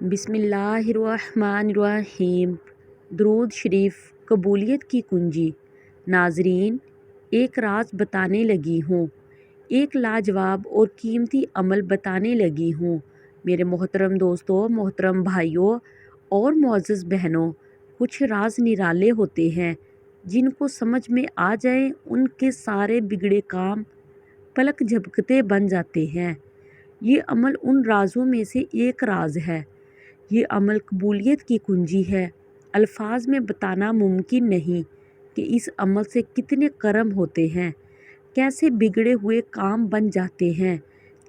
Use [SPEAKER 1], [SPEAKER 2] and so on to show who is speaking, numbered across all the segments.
[SPEAKER 1] بسم اللہ الرحمن الرحیم۔ درود شریف قبولیت کی کنجی۔ ناظرین، ایک راز بتانے لگی ہوں، ایک لاجواب اور قیمتی عمل بتانے لگی ہوں۔ میرے محترم دوستوں، محترم بھائیوں اور معزز بہنوں، کچھ راز نرالے ہوتے ہیں، جن کو سمجھ میں آ جائے ان کے سارے بگڑے کام پلک جھپکتے بن جاتے ہیں۔ یہ عمل ان رازوں میں سے ایک راز ہے۔ یہ عمل قبولیت کی کنجی ہے۔ الفاظ میں بتانا ممکن نہیں کہ اس عمل سے کتنے کرم ہوتے ہیں، کیسے بگڑے ہوئے کام بن جاتے ہیں،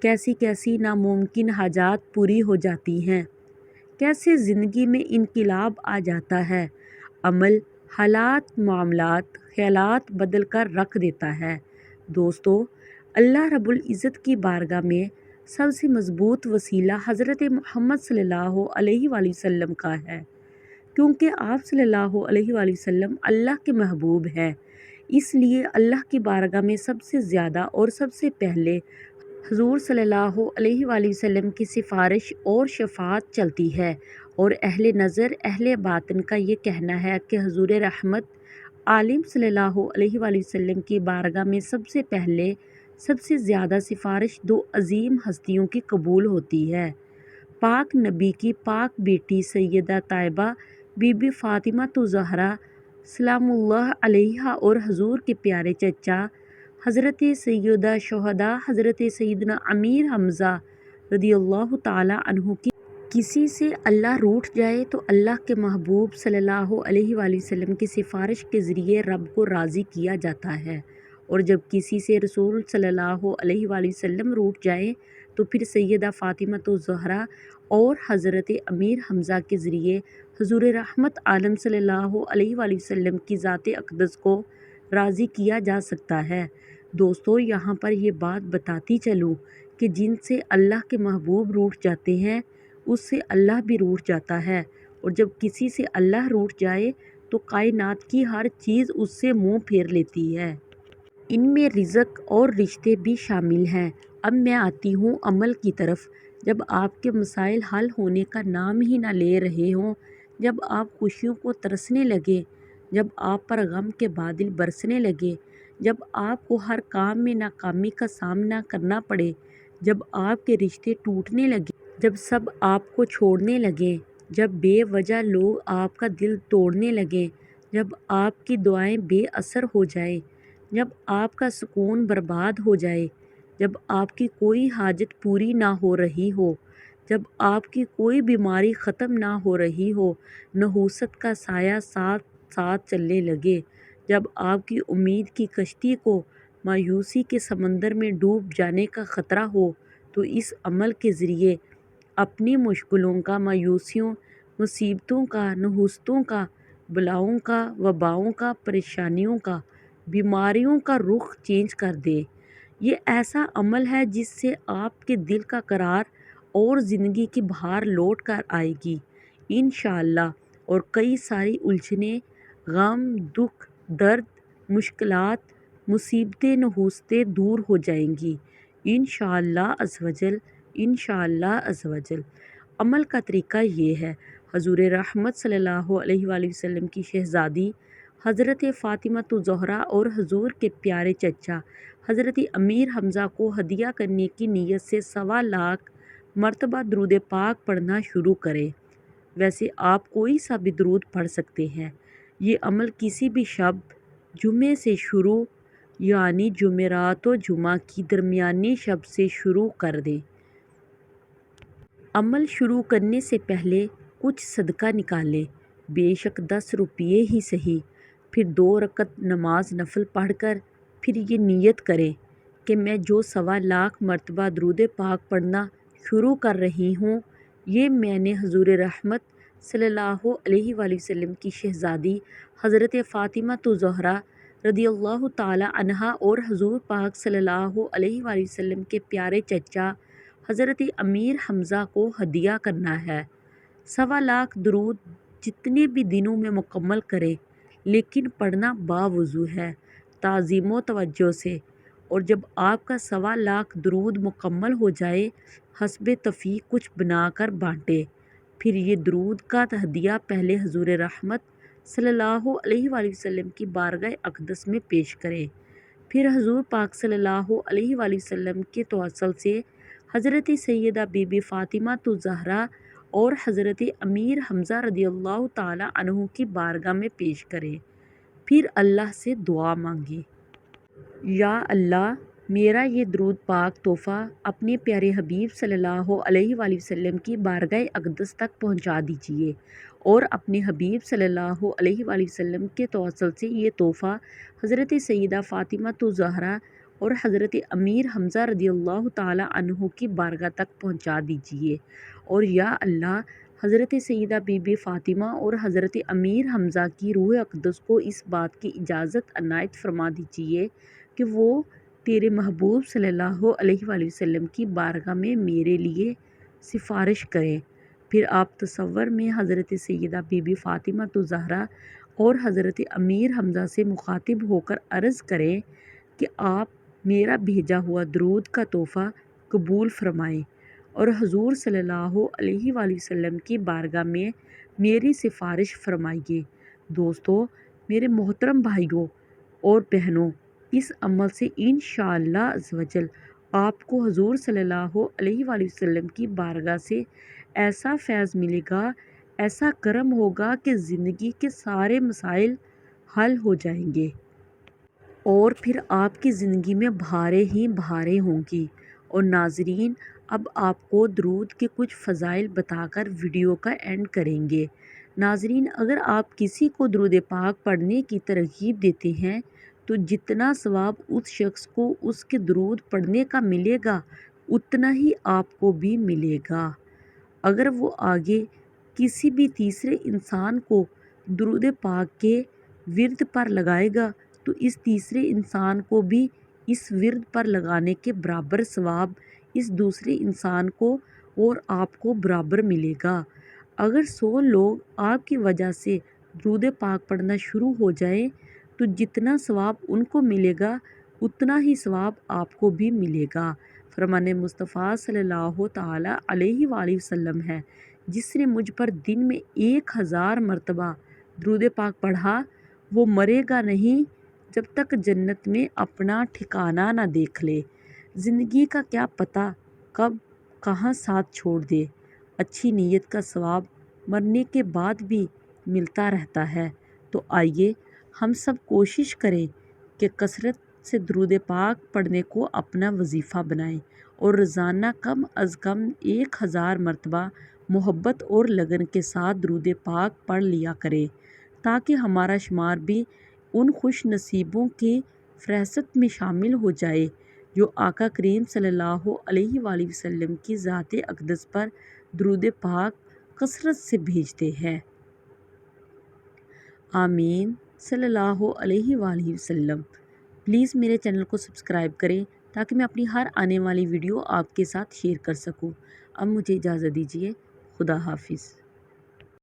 [SPEAKER 1] کیسی کیسی ناممکن حاجات پوری ہو جاتی ہیں، کیسے زندگی میں انقلاب آ جاتا ہے۔ عمل حالات، معاملات، خیالات بدل کر رکھ دیتا ہے۔ دوستو، اللہ رب العزت کی بارگاہ میں سب سے مضبوط وسیلہ حضرت محمد صلی اللہ علیہ وآلہ وسلم کا ہے، کیونکہ آپ صلی اللہ علیہ وآلہ وسلم اللہ کے محبوب ہیں۔ اس لیے اللہ کی بارگاہ میں سب سے زیادہ اور سب سے پہلے حضور صلی اللہ علیہ وآلہ وسلم کی سفارش اور شفاعت چلتی ہے، اور اہل نظر، اہل باطن کا یہ کہنا ہے کہ حضور رحمت عالم صلی اللہ علیہ وآلہ وسلم کی بارگاہ میں سب سے پہلے سب سے زیادہ سفارش دو عظیم ہستیوں کی قبول ہوتی ہے، پاک نبی کی پاک بیٹی سیدہ طیبہ بی بی فاطمہ الزہرا سلام اللہ علیہا اور حضور کے پیارے چچا حضرت سیدہ شہداء حضرت سیدنا امیر حمزہ رضی اللہ تعالی عنہ کی۔ کسی سے اللہ روٹھ جائے تو اللہ کے محبوب صلی اللہ علیہ وآلہ وسلم کی سفارش کے ذریعے رب کو راضی کیا جاتا ہے، اور جب کسی سے رسول صلی اللہ علیہ وآلہ وسلم روٹھ جائے تو پھر سیدہ فاطمہ الزہرا اور حضرت امیر حمزہ کے ذریعے حضور رحمت عالم صلی اللہ علیہ وآلہ وسلم کی ذات اقدس کو راضی کیا جا سکتا ہے۔ دوستو، یہاں پر یہ بات بتاتی چلوں کہ جن سے اللہ کے محبوب روٹھ جاتے ہیں اس سے اللہ بھی روٹھ جاتا ہے، اور جب کسی سے اللہ روٹھ جائے تو کائنات کی ہر چیز اس سے منہ پھیر لیتی ہے۔ ان میں رزق اور رشتے بھی شامل ہیں۔ اب میں آتی ہوں عمل کی طرف۔ جب آپ کے مسائل حل ہونے کا نام ہی نہ لے رہے ہوں، جب آپ خوشیوں کو ترسنے لگے، جب آپ پر غم کے بادل برسنے لگے، جب آپ کو ہر کام میں ناکامی کا سامنا کرنا پڑے، جب آپ کے رشتے ٹوٹنے لگے، جب سب آپ کو چھوڑنے لگیں، جب بے وجہ لوگ آپ کا دل توڑنے لگیں، جب آپ کی دعائیں بے اثر ہو جائیں، جب آپ کا سکون برباد ہو جائے، جب آپ کی کوئی حاجت پوری نہ ہو رہی ہو، جب آپ کی کوئی بیماری ختم نہ ہو رہی ہو، نحوست کا سایہ ساتھ ساتھ چلنے لگے، جب آپ کی امید کی کشتی کو مایوسی کے سمندر میں ڈوب جانے کا خطرہ ہو، تو اس عمل کے ذریعے اپنی مشکلوں کا، مایوسیوں، مصیبتوں کا، نحوستوں کا، بلاؤں کا، وباؤں کا، پریشانیوں کا، بیماریوں کا رخ چینج کر دے۔ یہ ایسا عمل ہے جس سے آپ کے دل کا قرار اور زندگی کی بہار لوٹ کر آئے گی انشاءاللہ، اور کئی ساری الجھنیں، غم، دکھ، درد، مشکلات، مصیبتیں، نحوستیں دور ہو جائیں گی انشاءاللہ عزوجل، انشاءاللہ عزوجل۔ عمل کا طریقہ یہ ہے۔ حضور رحمت صلی اللہ علیہ وآلہ وسلم کی شہزادی حضرت فاطمہ الزہرا اور حضور کے پیارے چچا حضرت امیر حمزہ کو ہدیہ کرنے کی نیت سے 1.25 مرتبہ درود پاک پڑھنا شروع کریں۔ ویسے آپ کوئی سا بھی درود پڑھ سکتے ہیں۔ یہ عمل کسی بھی شب جمعے سے شروع، یعنی جمعرات و جمعہ کی درمیانی شب سے شروع کر دیں۔ عمل شروع کرنے سے پہلے کچھ صدقہ نکالیں، بے شک 10 روپے ہی سہی۔ پھر 2 رکعت نماز نفل پڑھ کر پھر یہ نیت کریں کہ میں جو 1.25 مرتبہ درود پاک پڑھنا شروع کر رہی ہوں، یہ میں نے حضور رحمت صلی اللہ علیہ وآلہ وسلم کی شہزادی حضرت فاطمہ الزہرا رضی اللہ تعالی عنہا اور حضور پاک صلی اللہ علیہ وآلہ وسلم کے پیارے چچا حضرت امیر حمزہ کو ہدیہ کرنا ہے۔ 1.25 درود جتنے بھی دنوں میں مکمل کریں، لیکن پڑھنا باوضو ہے، تعظیم و توجہ سے، اور جب آپ کا 1.25 درود مکمل ہو جائے، حسب توفیق کچھ بنا کر بانٹیں، پھر یہ درود کا ہدیہ پہلے حضور رحمت صلی اللہ علیہ وآلہ وسلم کی بارگاہ اقدس میں پیش کریں۔ پھر حضور پاک صلی اللہ علیہ وآلہ وسلم کے توسل سے حضرت سیدہ بی بی فاطمہ الزہرا اور حضرت امیر حمزہ رضی اللہ تعالیٰ عنہ کی بارگاہ میں پیش کریں۔ پھر اللہ سے دعا مانگیں، یا اللہ میرا یہ درود پاک تحفہ اپنے پیارے حبیب صلی اللہ علیہ وآلہ وسلم کی بارگاہ اقدس تک پہنچا دیجیے، اور اپنے حبیب صلی اللہ علیہ وآلہ وسلم کے توسل سے یہ تحفہ حضرت سیدہ فاطمہ الزہرا اور حضرت امیر حمزہ رضی اللہ تعالیٰ عنہ کی بارگاہ تک پہنچا دیجیے، اور یا اللہ حضرت سیدہ بی بی فاطمہ اور حضرت امیر حمزہ کی روح اقدس کو اس بات کی اجازت عنایت فرما دیجیے کہ وہ تیرے محبوب صلی اللہ علیہ وآلہ وسلم کی بارگاہ میں میرے لیے سفارش کریں۔ پھر آپ تصور میں حضرت سیدہ بی بی فاطمہ الزہرا اور حضرت امیر حمزہ سے مخاطب ہو کر عرض کریں کہ آپ میرا بھیجا ہوا درود کا تحفہ قبول فرمائیں اور حضور صلی اللہ علیہ وآلہ وسلم کی بارگاہ میں میری سفارش فرمائیے۔ دوستو، میرے محترم بھائیوں اور بہنوں، اس عمل سے انشاءاللہ عز و جل آپ کو حضور صلی اللہ علیہ وآلہ وسلم کی بارگاہ سے ایسا فیض ملے گا، ایسا کرم ہوگا کہ زندگی کے سارے مسائل حل ہو جائیں گے، اور پھر آپ کی زندگی میں بہاریں ہی بہاریں ہوں گی۔ اور ناظرین، اب آپ کو درود کے کچھ فضائل بتا کر ویڈیو کا اینڈ کریں گے۔ ناظرین، اگر آپ کسی کو درود پاک پڑھنے کی ترغیب دیتے ہیں تو جتنا ثواب اس شخص کو اس کے درود پڑھنے کا ملے گا اتنا ہی آپ کو بھی ملے گا۔ اگر وہ آگے کسی بھی تیسرے انسان کو درود پاک کے ورد پر لگائے گا تو اس تیسرے انسان کو بھی اس ورد پر لگانے کے برابر ثواب اس دوسرے انسان کو اور آپ کو برابر ملے گا۔ اگر 100 لوگ آپ کی وجہ سے درود پاک پڑھنا شروع ہو جائیں تو جتنا ثواب ان کو ملے گا اتنا ہی ثواب آپ کو بھی ملے گا۔ فرمان مصطفیٰ صلی اللہ تعالیٰ علیہ وآلہ وسلم ہے، جس نے مجھ پر دن میں 1000 مرتبہ درود پاک پڑھا وہ مرے گا نہیں جب تک جنت میں اپنا ٹھکانہ نہ دیکھ لے۔ زندگی کا کیا پتہ کب کہاں ساتھ چھوڑ دے، اچھی نیت کا ثواب مرنے کے بعد بھی ملتا رہتا ہے۔ تو آئیے ہم سب کوشش کریں کہ کثرت سے درود پاک پڑھنے کو اپنا وظیفہ بنائیں اور روزانہ کم از کم 1000 مرتبہ محبت اور لگن کے ساتھ درود پاک پڑھ لیا کریں، تاکہ ہمارا شمار بھی ان خوش نصیبوں کی فہرست میں شامل ہو جائے جو آقا کریم صلی اللہ علیہ وآلہ وسلم کی ذات اقدس پر درود پاک کثرت سے بھیجتے ہیں۔ آمین صلی اللہ علیہ وآلہ وسلم۔ پلیز میرے چینل کو سبسکرائب کریں تاکہ میں اپنی ہر آنے والی ویڈیو آپ کے ساتھ شیئر کر سکوں۔ اب مجھے اجازت دیجیے، خدا حافظ۔